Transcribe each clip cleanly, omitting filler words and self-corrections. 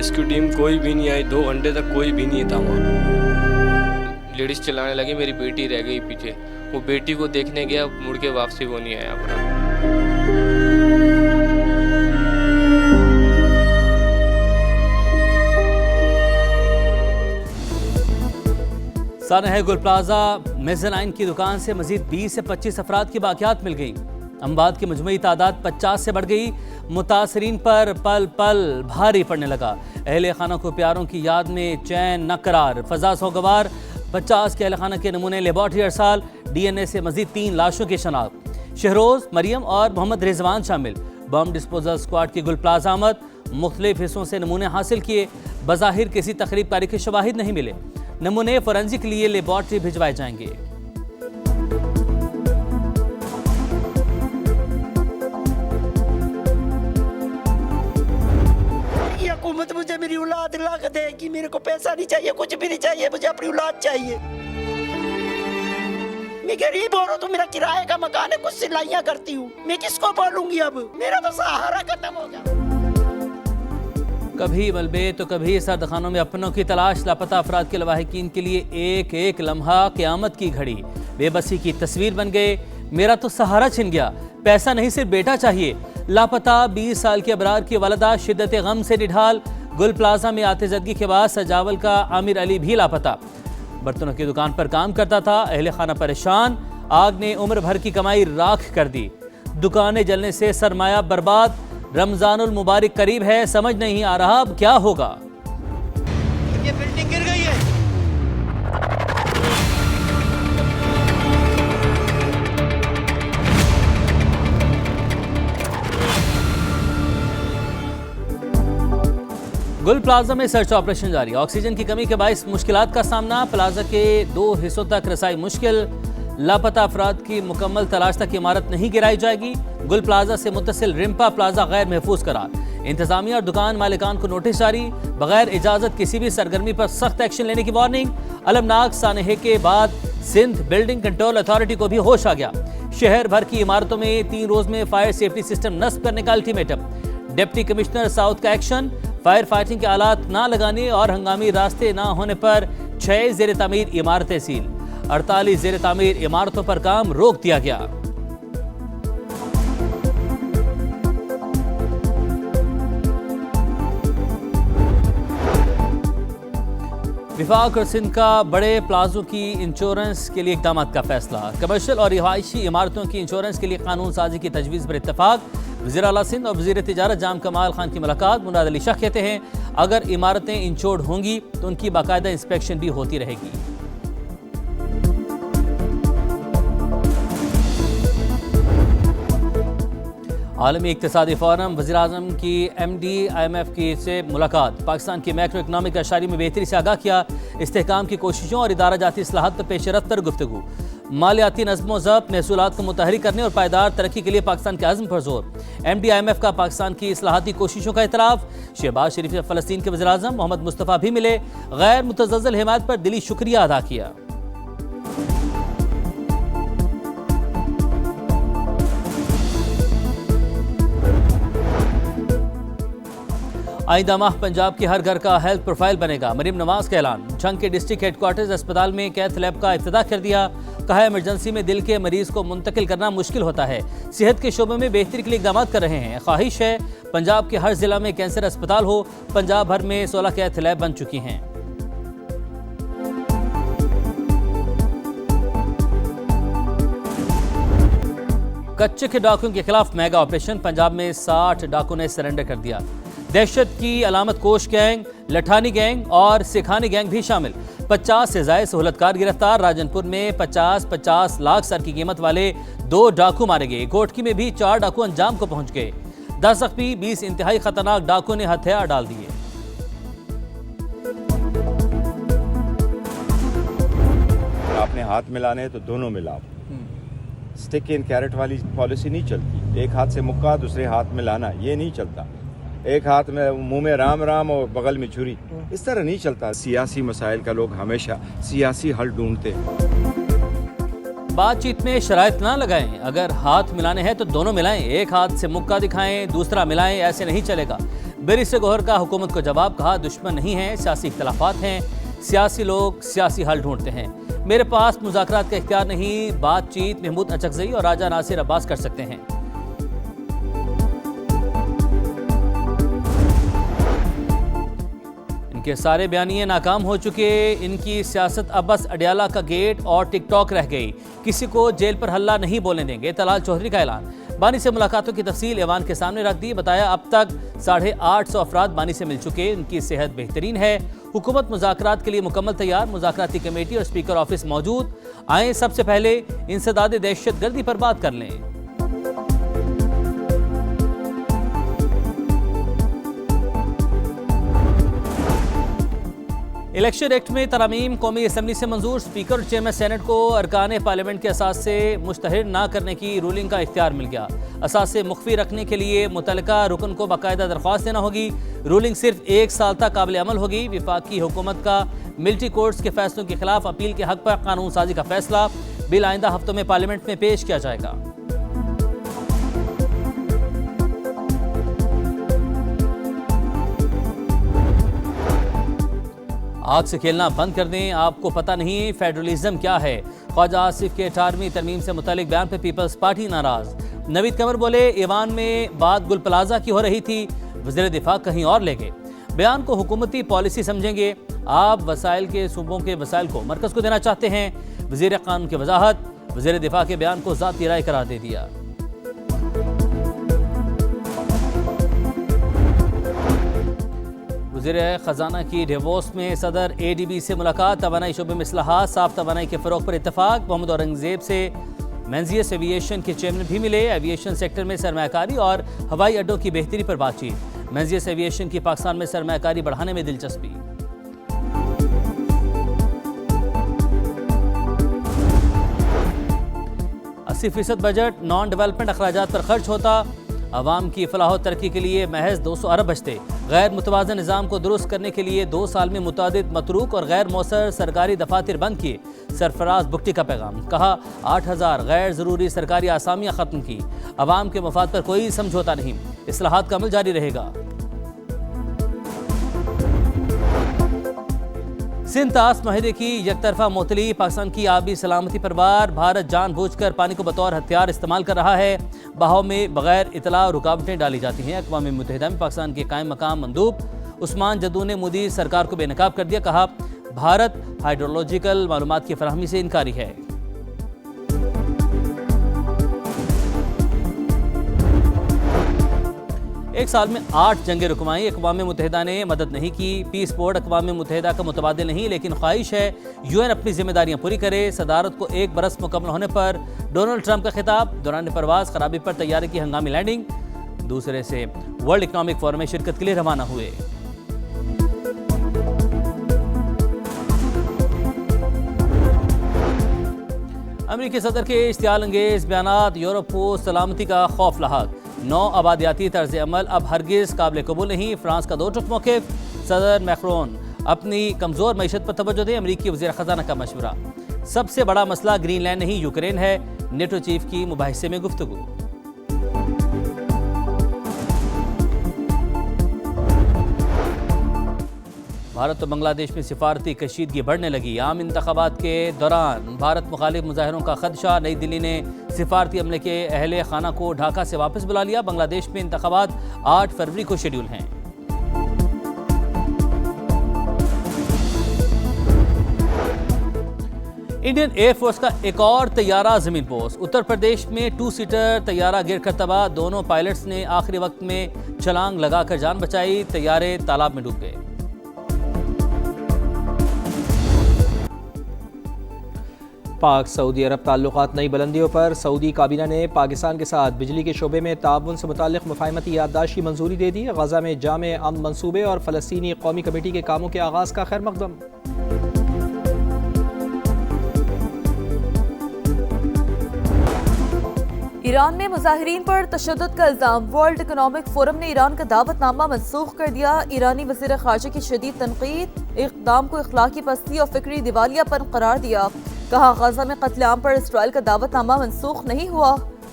Rescue team कोई भी नहीं आई, 2 घंटे तक कोई भी नहीं था वहाँ। लेडीज़ चिल्लाने लगी, मेरी बेटी रह गई पीछे। वो बेटी को देखने गया, मुड़ के वापसी वो नहीं आया अपना। सानह गुल प्लाजा मेज़नाइन की दुकान से मजीद 20 से 25 अफराद की बाकियात मिल गई। अमवात की मजमूई तादाद 50 से बढ़ गई। मुतासरीन पर पल पल भारी पड़ने लगा। अहले खाना को प्यारों की याद में चैन न करार, फजा सोगवार। 50 के अहले खाना के नमूने लेबॉर्ट्री अरसाल। DNA से मजीद 3 लाशों की शनाख्त। शहरोज, मरियम और मोहम्मद रिजवान शामिल। बम डिस्पोजल स्क्वाड की गुल प्लाजा आमद। मुख्तलिफ हिस्सों से नमूने हासिल किए। बज़ाहिर किसी तकरीबकारी के शवाहिद नहीं मिले। नमूने फोरेंसिक के लिए लेबॉर्ट्री भिजवाए जाएंगे। हुकूमत मुझे मेरी औलाद ला के देगी। मेरे को पैसा नहीं चाहिए, कुछ भी नहीं चाहिए, मुझे अपनी औलाद चाहिए। मैं गरीब हो रहा हूँ, तो मेरा किराए का मकान है, कुछ सिलाइयाँ करती हूँ। मैं किसको बोलूंगी? अब मेरा तो सहारा खत्म हो गया। कभी मलबे तो कभी सर्दखानों में अपनों की तलाश। लापता अफराद के लवाहिकीन के लिए एक एक लम्हा क़यामत की घड़ी। बेबसी की तस्वीर बन गए। मेरा तो सहारा छिन गया, पैसा नहीं सिर्फ बेटा चाहिए। लापता 20 साल की अबरार की वलदा शिद्दत गम से निढाल। गुल प्लाजा में आतिशदगी के बाद सजावल का आमिर अली भी लापता। बर्तनों की दुकान पर काम करता था। अहले खाना परेशान। आग ने उम्र भर की कमाई राख कर दी। दुकानें जलने से सरमाया बर्बाद। रमजानुल मुबारक करीब है, समझ नहीं आ रहा अब क्या होगा। ये बिल्डिंग गिर गई है। गुल प्लाजा में सर्च ऑपरेशन जारी। ऑक्सीजन की कमी के बायस मुश्किलात का सामना। प्लाजा के 2 हिस्सों तक रसाई मुश्किल। लापता अफराद की मुकम्मल तलाश तक इमारत नहीं गिराई जाएगी। गुल प्लाजा से मुत्तसिल रिम्पा प्लाजा गैर महफूज करार। इंतजामिया और दुकान मालिकान को नोटिस जारी। बगैर इजाजत किसी भी सरगर्मी पर सख्त एक्शन लेने की वार्निंग। अलमनाक सानहे के बाद सिंध बिल्डिंग कंट्रोल अथॉरिटी को भी होश आ गया। शहर भर की इमारतों में 3 रोज में फायर सेफ्टी सिस्टम नस्ब करने का अल्टीमेटम। डिप्टी कमिश्नर साउथ का एक्शन। फायर फाइटिंग के आलात ना लगाने और हंगामी रास्ते ना होने पर 6 ज़ेर तामीर इमारतें सील। 48 ज़ेर तामीर इमारतों पर काम रोक दिया गया। विफाक और सिंध का बड़े प्लाजों की इंश्योरेंस के लिए इक़दाम का फैसला। कमर्शियल और रिहायशी इमारतों की इंश्योरेंस के लिए कानून साजी की तजवीज़ पर इत्तफाक। वज़ीर आला सिंध और वज़ीर तिजारत जाम कमाल खान की मुलाकात। मुराद अली शाह कहते हैं अगर इमारतें इंश्योर्ड होंगी तो उनकी बाकायदा इंस्पेक्शन भी होती रहेगी। आलमी इक़्तिसादी फ़ोरम। वज़ीर आज़म की MD IMF की से मुलाकात। पाकिस्तान की मैक्रो इकनॉमिक अशारी में बेहतरी से आगाह किया। इस्तेहकाम की कोशिशों और इदारा जाती इस्लाहत पर पेश रफ्त गुफ्तगू। मालियाती नज़्म ज़ब्त, महसूलात को मुतहरिक करने और पायदार तरक्की के लिए पाकिस्तान के अज़्म पर जोर। MD IMF का पाकिस्तान की इस्लाहाती कोशिशों का एतराफ़। शहबाज शरीफ से फ़लस्तीन के वज़ीर आज़म मोहम्मद मुस्तफ़ा भी मिले। गैर मुतज़्ज़ल हिमायत पर दिली शुक्रिया अदा किया। आइंदा माह पंजाब के हर घर का हेल्थ प्रोफाइल बनेगा। मरीम नवाज का ऐलान। झंग के डिस्ट्रिक्ट हेडक्वार्टर्स अस्पताल में कैथ लैब का इफ्तिताह कर दिया। कहा इमरजेंसी में दिल के मरीज को मुंतकिल करना मुश्किल होता है। सेहत के शोबे में बेहतरी के लिए इक़दाम कर रहे हैं। ख्वाहिश है पंजाब के हर जिला में कैंसर अस्पताल हो। पंजाब भर में 16 कैथ लैब बन चुकी हैं। कच्चे के डाकुओं के खिलाफ मेगा ऑपरेशन। पंजाब में 60 डाकुओं ने सरेंडर कर दिया। दहशत की अलामत कोश गैंग, लठानी गैंग और सिखानी गैंग भी शामिल। 50 से ज़ायद सहूलतकार गिरफ्तार। राजनपुर में 50-50 लाख सर की कीमत वाले 2 डाकू मारे गए। कोटकी में भी 4 डाकू अंजाम को पहुंच गए। 10 जख्मी, 20 इंतहाई खतरनाक डाकू ने हथियार डाल दिए। आपने हाथ मिलाने तो दोनों मिलाओ। स्टिक इन कैरेट वाली पॉलिसी नहीं चलती। एक हाथ से मुक्का दूसरे हाथ में लाना, ये नहीं चलता। एक हाथ में मुंह में राम राम और बगल में छुरी, इस तरह नहीं चलता। सियासी मसाइल का लोग हमेशा सियासी हल ढूंढते हैं। बातचीत में शराइत ना लगाएं। अगर हाथ मिलाने हैं तो दोनों मिलाएं। एक हाथ से मुक्का दिखाएं, दूसरा मिलाएं, ऐसे नहीं चलेगा। बैरिस्टर गौहर का हुकूमत को जवाब, कहा दुश्मन नहीं है, सियासी इख्तलाफात हैं, सियासी लोग सियासी हल ढूंढते हैं। मेरे पास मुज़ाकरात का इख्तियार नहीं, बातचीत महमूद अचकज़ई और राजा नासिर अब्बास कर सकते हैं। इनके सारे बयानिए नाकाम हो चुके, इनकी सियासत अब बस अडियाला का गेट और टिकटॉक रह गई। किसी को जेल पर हल्ला नहीं बोलने देंगे, तलाल चौधरी का ऐलान। बानी से मुलाकातों की तफसील ऐवान के सामने रख दी। बताया अब तक 850 अफराद बानी से मिल चुके, उनकी सेहत बेहतरीन है। हुकूमत मुज़ाकरात के लिए मुकम्मल तैयार, मुज़ाकराती कमेटी और स्पीकर ऑफिस मौजूद। आए सबसे पहले इंसदाद दहशत गर्दी पर बात कर लें। इलेक्शन एक्ट में तरमीम कौमी असम्बली से मंजूर। स्पीकर और चेयरमैन सेनेट को अरकान पार्लियामेंट के असास से मुश्तहर न करने की रूलिंग का इख्तियार मिल गया। असास से मुख्फी रखने के लिए मुतल्लिका रुकन को बाकायदा दरख्वास्त देना होगी। रूलिंग सिर्फ 1 साल तक काबिल अमल होगी। विफाकी हुकूमत का मिलिट्री कोर्ट्स के फैसलों के खिलाफ अपील के हक पर कानून साजी का फैसला। बिल आइंदा हफ्तों में पार्लियामेंट में पेश किया जाएगा। आग से खेलना बंद कर दें, आपको पता नहीं फेडरलिज्म क्या है। ख्वाजा आसिफ के 18वीं तरमीम से मुतालिक बयान पर पीपल्स पार्टी नाराज। नवीद कमर बोले, ईवान में बात गुल प्लाजा की हो रही थी, वज़ीर दिफा कहीं और ले गए। बयान को हुकूमती पॉलिसी समझेंगे, आप वसाइल के सूबों के वसाइल को मरकज़ को देना चाहते हैं। वज़ीर कानून की वजाहत, वज़ीर दिफा के बयान को ज़ाती राय करार दे दिया। वज़ीर ख़जाना की डिवोर्स में सदर ADB से मुलाकात। तवानाई शोबे में इस्लाहात, साफ तवानाई के फ़रोग़ पर इत्तफ़ाक़। मोहम्मद औरंगज़ेब से मेंजियस एविएशन के चेयरमैन भी मिले। एविएशन सेक्टर में सरमायाकारी और हवाई अड्डों की बेहतरी पर बातचीत। मेंजियस एविएशन की पाकिस्तान में सरमायाकारी बढ़ाने में दिलचस्पी। 80% बजट नॉन डेवलपमेंट अखराजात पर खर्च होता। अवाम की फलाह तरक्की के लिए महज 200 अरब बचते। गैर मुतवाज़न निज़ाम को दुरुस्त करने के लिए 2 साल में मुतादिद मतरूक और गैर मौसर सरकारी दफातर बंद किए। सरफराज बुगटी का पैगाम, कहा 8000 गैर ज़रूरी सरकारी आसामियाँ ख़त्म की। अवाम के मफाद पर कोई समझौता नहीं, इस्लाहात का अमल जारी रहेगा। सिंध ताश माहिदे की यकतरफा मोतली। पाकिस्तान की आबी सलामती पर वार। भारत जानबूझकर पानी को बतौर हथियार इस्तेमाल कर रहा है। बहाव में बगैर इतला रुकावटें डाली जाती हैं। अक़वाम मुत्तहिदा में पाकिस्तान के कायम मकाम मंदूब उस्मान जद्दू ने मोदी सरकार को बेनकाब कर दिया। कहा भारत हाइड्रोलॉजिकल मालूमात की फराहमी से इनकारी है। एक साल में 8 जंगें रुकवाई। अक़वाम मुत्तहिदा ने मदद नहीं की। पीस बोर्ड अक़वाम मुत्तहिदा का मुतबादिल नहीं, लेकिन ख्वाहिश है UN अपनी जिम्मेदारियां पूरी करे। सदारत को 1 बरस मुकम्मल होने पर डोनाल्ड ट्रंप का खिताब। दौरान परवाज़ खराबी पर तैयारी की हंगामी लैंडिंग। दूसरे से वर्ल्ड इकनॉमिक फोरम में शिरकत के लिए रवाना हुए। अमेरिकी सदर के इश्तियाल अंगेज बयानात। यूरोप को सलामती का खौफ लाहक। 9 आबादियाती तर्ज अमल अब हरगिज़ काबिल कबूल नहीं। फ्रांस का 2 टुक मौक़िफ़। सदर मैक्रोन अपनी कमज़ोर मईशत पर तवज्जो दें। अमेरिकी वज़ीर ख़ज़ाना का मशवरा। सबसे बड़ा मसला ग्रीनलैंड नहीं यूक्रेन है। नेटो चीफ की मुबाहिसे में गुफ्तगू। भारत और बांग्लादेश में सिफारती कशीदगी बढ़ने लगी। आम इंतखाबात के दौरान भारत मुखालिफ मुजाहिरों का खदशा। नई दिल्ली ने सिफारती अमले के अहले खाना को ढाका से वापस बुला लिया। बांग्लादेश में इंतखाबात 8 फरवरी को शेड्यूल हैं। इंडियन एयरफोर्स का एक और तैयारा जमीन पोस्ट। उत्तर प्रदेश में 2 सीटर तैयारा गिरकर तबाह। दोनों पायलट्स ने आखिरी वक्त में छलांग लगाकर जान बचाई। तैयारे तालाब में डूब गए। पाक सऊदी अरब ताल्लुकात नई बुलंदियों पर। सऊदी काबीना ने पाकिस्तान के साथ बिजली के शोबे में ताउन से मुताल्लिक़ मुफ़ाहमती याददाश्त की मंजूरी दे दी। गज़ा में जामे अमन मंसूबे और फ़लस्तीनी कौमी कमेटी के कामों के आगाज़ का खैर मकदम। ईरान में मुजाहिरीन पर तशद्दुद का इल्ज़ाम। वर्ल्ड इकनॉमिक फोरम ने ईरान का दावतनामा मनसूख कर दिया। ईरानी वज़ीर ख़ारजा की शदीद तनक़ीद। इक़दाम को इख़लाक़ी पस्ती और फ़िक्री दिवालियापन करार दिया। कहा गज़ा में क़त्ल-ए-आम पर इसराइल का दावतनामा मनसूख नहीं हुआ।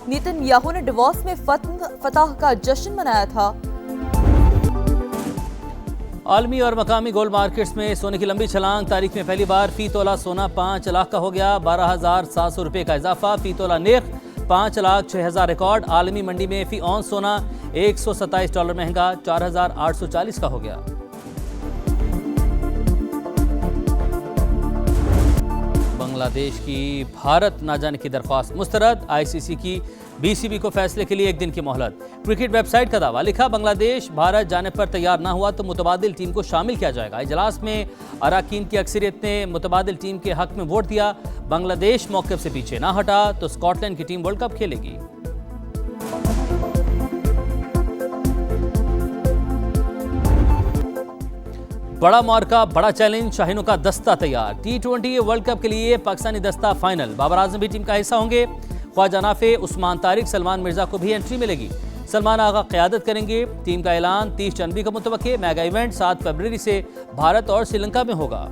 नेतन्याहू ने डिवोर्स में फतह का जश्न मनाया था। आलमी और मकामी गोल्ड मार्केट्स में सोने की लंबी छलांग। तारीख में पहली बार फी तोला सोना 5 लाख का हो गया। 12,700 रुपये का इजाफा। फी तोला निर्ख 5,06,000 रिकॉर्ड। आलमी मंडी में फी औंस सोना $127 महंगा 4,840 का हो गया। बांग्लादेश की भारत ना जाने की दरख्वास्त मुस्तरद। ICC की BCB को फैसले के लिए 1 दिन की मोहलत। क्रिकेट वेबसाइट का दावा, लिखा बांग्लादेश भारत जाने पर तैयार ना हुआ तो मुतबादिल टीम को शामिल किया जाएगा। इजलास में अराकीन की अक्सरियत ने मुतबादिल टीम के हक में वोट दिया। बांग्लादेश मौक़िफ़ से पीछे ना हटा तो स्कॉटलैंड की टीम वर्ल्ड कप खेलेगी। बड़ा मार्का, बड़ा चैलेंज, शाहीनों का दस्ता तैयार। T20 वर्ल्ड कप के लिए पाकिस्तानी दस्ता फाइनल। बाबर आजम भी टीम का हिस्सा होंगे। ख्वाजा नाफे, उस्मान तारिक, सलमान मिर्जा को भी एंट्री मिलेगी। सलमान आगा क़यादत करेंगे। टीम का ऐलान 30 जनवरी का मुतवक्के। मेगा इवेंट 7 फरवरी से भारत और श्रीलंका में होगा।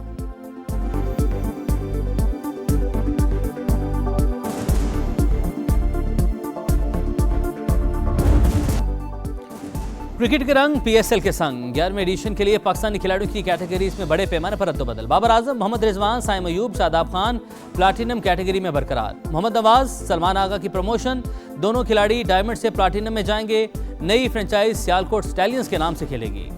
क्रिकेट के रंग PSL के संग 11वें एडिशन के लिए पाकिस्तानी खिलाड़ियों की कैटेगरीज में बड़े पैमाने पर रद्दोबदल। बाबर आजम, मोहम्मद रिजवान, साइम अयूब, शादाब खान प्लाटिनम कैटेगरी में बरकरार। मोहम्मद नवाज, सलमान आगा की प्रमोशन। दोनों खिलाड़ी डायमंड से प्लाटिनम में जाएंगे। नई फ्रेंचाइज सियालकोट स्टैलियंस के नाम से खेलेगी।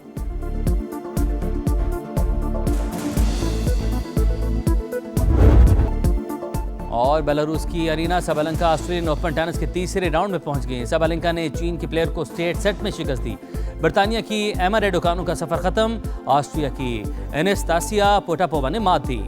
और बेलारूस की Arina Sabalenka Australian Open tennis के तीसरे राउंड में पहुंच गई। साबालेंका ने चीन की प्लेयर को स्ट्रेट सेट में शिकस्त दी। बरतानिया की एमा रेडोकानो का सफर खत्म। ऑस्ट्रिया की एनेस्तासिया पोटापोवा ने मात दी।